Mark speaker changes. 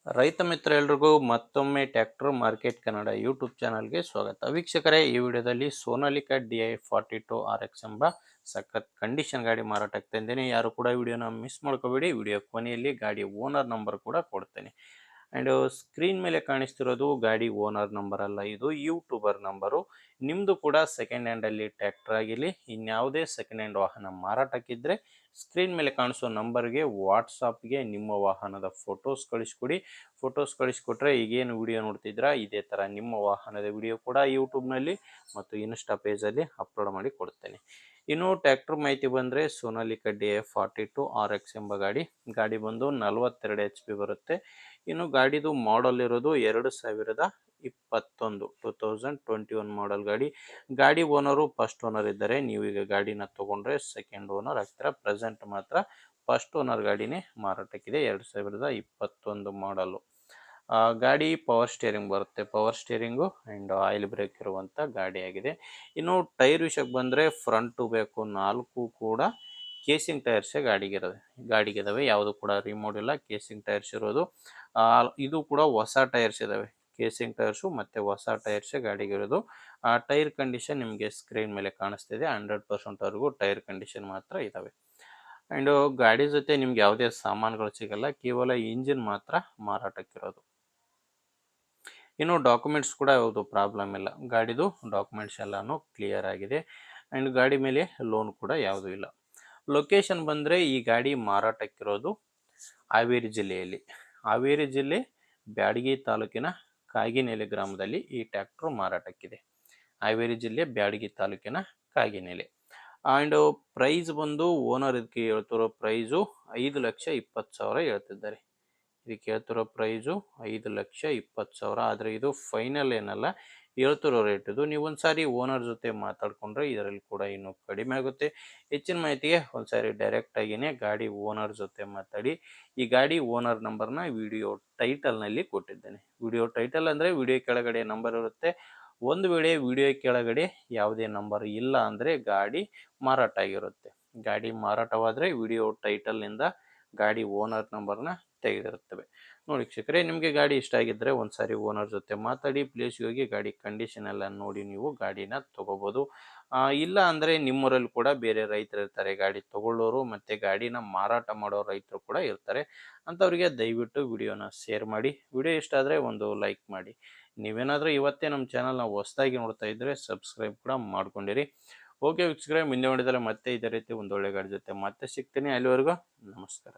Speaker 1: ರೈತ ಮಿತ್ರ ಎಲ್ರಿಗೂ ಮತ್ತೊಮ್ಮೆ ಟ್ರ್ಯಾಕ್ಟರ್ ಮಾರ್ಕೆಟ್ ಕನ್ನಡ ಯೂಟ್ಯೂಬ್ ಚಾನಲ್ಗೆ ಸ್ವಾಗತ. ವೀಕ್ಷಕರೇ, ಈ ವಿಡಿಯೋದಲ್ಲಿ ಸೋನಾಲಿಕಾ DI 42RX ಎಂಬ ಸಖತ್ ಕಂಡೀಷನ್ ಗಾಡಿ ಮಾರಾಟಕ್ಕೆ ತಂದೇನೆ. ಯಾರು ಕೂಡ ವಿಡಿಯೋನ ಮಿಸ್ ಮಾಡ್ಕೋಬೇಡಿ. ವಿಡಿಯೋ ಕೊನೆಯಲ್ಲಿ ಗಾಡಿ ಓನರ್ ನಂಬರ್ ಕೂಡ ಕೊಡ್ತೇನೆ. ಆ್ಯಂಡ್ ಸ್ಕ್ರೀನ್ ಮೇಲೆ ಕಾಣಿಸ್ತಿರೋದು ಗಾಡಿ ಓನರ್ ನಂಬರ್ ಅಲ್ಲ, ಇದು ಯೂಟ್ಯೂಬರ್ ನಂಬರು. ನಿಮ್ಮದು ಕೂಡ ಸೆಕೆಂಡ್ ಹ್ಯಾಂಡಲ್ಲಿ ಟ್ರ್ಯಾಕ್ಟರ್ ಆಗಿರಲಿ, ಇನ್ಯಾವುದೇ ಸೆಕೆಂಡ್ ಹ್ಯಾಂಡ್ ವಾಹನ ಮಾರಾಟಕ್ಕಿದ್ದರೆ ಸ್ಕ್ರೀನ್ ಮೇಲೆ ಕಾಣಿಸೋ ನಂಬರ್ಗೆ ವಾಟ್ಸಾಪ್ಗೆ ನಿಮ್ಮ ವಾಹನದ ಫೋಟೋಸ್ ಕಳಿಸ್ಕೊಡಿ. ಫೋಟೋಸ್ ಕಳಿಸ್ಕೊಟ್ರೆ ಈಗೇನು ವಿಡಿಯೋ ನೋಡ್ತಿದ್ರಾ ಇದೇ ಥರ ನಿಮ್ಮ ವಾಹನದ ವಿಡಿಯೋ ಕೂಡ ಯೂಟ್ಯೂಬ್ನಲ್ಲಿ ಮತ್ತು ಇನ್ಸ್ಟಾ ಪೇಜಲ್ಲಿ ಅಪ್ಲೋಡ್ ಮಾಡಿ ಕೊಡ್ತೇನೆ. ಇನ್ನು ಟ್ರ್ಯಾಕ್ಟರ್ ಮಾಹಿತಿ ಬಂದರೆ ಸೋನಾಲಿಕಾ DI 42RX ಎಂಬ ಗಾಡಿ ಬಂದು 42 HP ಬರುತ್ತೆ. ಇನ್ನು ಗಾಡಿದು ಮಾಡಲ್ ಇರೋದು 2021 ಮಾಡಲ್ ಗಾಡಿ ಓನರು ಫಸ್ಟ್ ಓನರ್ ಇದ್ದಾರೆ. ನೀವೀಗ ಗಾಡಿನ ತೊಗೊಂಡ್ರೆ ಸೆಕೆಂಡ್ ಓನರ್ ಆಗ್ತೀರಾ. ಪ್ರೆಸೆಂಟ್ ಮಾತ್ರ ಫಸ್ಟ್ ಓನರ್ ಗಾಡಿನೇ ಮಾರಾಟಕ್ಕಿದೆ. 2021 ಮಾಡಲು ಗಾಡಿ ಪವರ್ ಸ್ಟೇರಿಂಗ್ ಬರುತ್ತೆ. Power steering and oil brake ಇರುವಂಥ ಗಾಡಿಯಾಗಿದೆ. ಇನ್ನು ಟೈರ್ ವಿಷಯಕ್ಕೆ ಬಂದರೆ ಫ್ರಂಟು ಬೇಕು 4 ಕೂಡ ಕೇಸಿಂಗ್ ಟೈರ್ಸೇ ಗಾಡಿಗಿದಾವೆ. ಯಾವುದು ಕೂಡ ರಿಮೋಟ್ ಇಲ್ಲ, ಕೇಸಿಂಗ್ ಟೈರ್ಸ್ ಇರೋದು. ಇದು ಕೂಡ ಹೊಸ ಟೈರ್ಸ್ ಇದ್ದಾವೆ. ಕೇಸಿಂಗ್ ಟೈರ್ಸು ಮತ್ತು ಹೊಸ ಟೈರ್ಸೇ ಗಾಡಿಗಿರೋದು. ಟೈರ್ ಕಂಡೀಷನ್ ನಿಮಗೆ ಸ್ಕ್ರೀನ್ ಮೇಲೆ ಕಾಣಿಸ್ತಿದೆ. 100%ವರೆಗೂ ಟೈರ್ ಕಂಡೀಷನ್ ಮಾತ್ರ ಇದ್ದಾವೆ. ಆ್ಯಂಡ್ ಗಾಡಿ ಜೊತೆ ನಿಮ್ಗೆ ಯಾವುದೇ ಸಾಮಾನುಗಳು ಸಿಗಲ್ಲ, ಕೇವಲ ಇಂಜಿನ್ ಮಾತ್ರ ಮಾರಾಟಕ್ಕಿರೋದು. ಇನ್ನು ಡಾಕ್ಯುಮೆಂಟ್ಸ್ ಕೂಡ ಯಾವುದು ಪ್ರಾಬ್ಲಮ್ ಇಲ್ಲ. ಗಾಡಿದು ಡಾಕ್ಯುಮೆಂಟ್ಸ್ ಎಲ್ಲನೂ ಕ್ಲಿಯರ್ ಆಗಿದೆ. ಆ್ಯಂಡ್ ಗಾಡಿ ಮೇಲೆ ಲೋನ್ ಕೂಡ ಯಾವುದೂ ಇಲ್ಲ. ಲೊಕೇಶನ್ ಬಂದರೆ ಈ ಗಾಡಿ ಮಾರಾಟಕ್ಕಿರೋದು ಹಾವೇರಿ ಜಿಲ್ಲೆಯಲ್ಲಿ. ಹಾವೇರಿ ಜಿಲ್ಲೆ ಬ್ಯಾಡಗಿ ತಾಲೂಕಿನ ಕಾಗಿನೆಲೆ ಗ್ರಾಮದಲ್ಲಿ ಈ ಟ್ರ್ಯಾಕ್ಟರ್ ಮಾರಾಟಕ್ಕಿದೆ. ಹಾವೇರಿ ಜಿಲ್ಲೆ ಬ್ಯಾಡಗಿ ತಾಲೂಕಿನ ಕಾಗಿನೆಲೆ. ಆ್ಯಂಡ್ ಪ್ರೈಸ್ ಬಂದು ಓನರ್ ಇದಕ್ಕೆ ಹೇಳ್ತಿರೋ ಪ್ರೈಸು 5,20,000 ಹೇಳ್ತಿದ್ದಾರೆ. ಇದಕ್ಕೆ ಹೇಳ್ತಿರೋ ಪ್ರೈಸು 5,20,000. ಆದರೆ ಇದು ಫೈನಲ್ ಏನಲ್ಲ, ಹೇಳ್ತಿರೋ ರೇಟ್ ಇದು. ನೀವು ಒಂದ್ಸಾರಿ ಓನರ್ ಜೊತೆ ಮಾತಾಡಿಕೊಂಡ್ರೆ ಇದರಲ್ಲಿ ಕೂಡ ಇನ್ನೂ ಕಡಿಮೆ ಆಗುತ್ತೆ. ಹೆಚ್ಚಿನ ಮಾಹಿತಿಗೆ ಒಂದ್ಸಾರಿ ಡೈರೆಕ್ಟಾಗಿಯೇ ಗಾಡಿ ಓನರ್ ಜೊತೆ ಮಾತಾಡಿ. ಈ ಗಾಡಿ ಓನರ್ ನಂಬರ್ನ ವಿಡಿಯೋ ಟೈಟಲ್ನಲ್ಲಿ ಕೊಟ್ಟಿದ್ದೇನೆ. ವಿಡಿಯೋ ಟೈಟಲ್ ಅಂದರೆ ವಿಡಿಯೋ ಕೆಳಗಡೆ ನಂಬರ್ ಇರುತ್ತೆ. ಒಂದು ವೇಳೆ ವಿಡಿಯೋ ಕೆಳಗಡೆ ಯಾವುದೇ ನಂಬರ್ ಇಲ್ಲ ಅಂದರೆ ಗಾಡಿ ಮಾರಾಟ ಆಗಿರುತ್ತೆ. ಗಾಡಿ ಮಾರಾಟವಾದರೆ ವಿಡಿಯೋ ಟೈಟಲ್ನಿಂದ ಗಾಡಿ ಓನರ್ ನಂಬರ್ನ ತೆಗೆದಿರುತ್ತವೆ. ನೋಡಿ ವೀಕ್ಷಕರೇ, ನಿಮಗೆ ಗಾಡಿ ಇಷ್ಟ ಆಗಿದ್ದರೆ ಒಂದ್ಸಾರಿ ಓನರ್ ಜೊತೆ ಮಾತಾಡಿ ಪ್ಲೇಸ್ಗೆ ಹೋಗಿ ಗಾಡಿ ಕಂಡೀಷನ್ ಎಲ್ಲ ನೋಡಿ ನೀವು ಗಾಡಿನ ತೊಗೋಬೋದು. ಇಲ್ಲ ಅಂದರೆ ನಿಮ್ಮೂರಲ್ಲಿ ಕೂಡ ಬೇರೆ ರೈತರು ಇರ್ತಾರೆ, ಗಾಡಿ ತೊಗೊಳ್ಳೋರು ಮತ್ತು ಗಾಡಿನ ಮಾರಾಟ ಮಾಡೋ ರೈತರು ಕೂಡ ಇರ್ತಾರೆ. ಅಂಥವ್ರಿಗೆ ದಯವಿಟ್ಟು ವಿಡಿಯೋನ ಶೇರ್ ಮಾಡಿ. ವಿಡಿಯೋ ಇಷ್ಟ ಆದರೆ ಒಂದು ಲೈಕ್ ಮಾಡಿ. ನೀವೇನಾದರೂ ಇವತ್ತೇ ನಮ್ಮ ಚಾನಲ್ನ ಹೊಸದಾಗಿ ನೋಡ್ತಾ ಇದ್ದರೆ ಸಬ್ಸ್ಕ್ರೈಬ್ ಕೂಡ ಮಾಡ್ಕೊಂಡಿರಿ. ಓಕೆ ವೀಕ್ಷಕರೇ, ಮುಂದೆ ನೋಡಿದರೆ ಮತ್ತೆ ಇದೇ ರೀತಿ ಒಂದೊಳ್ಳೆ ಗಾಡಿ ಜೊತೆ ಮತ್ತೆ ಸಿಗ್ತೀನಿ. ಅಲ್ಲಿವರೆಗೂ ನಮಸ್ಕಾರ.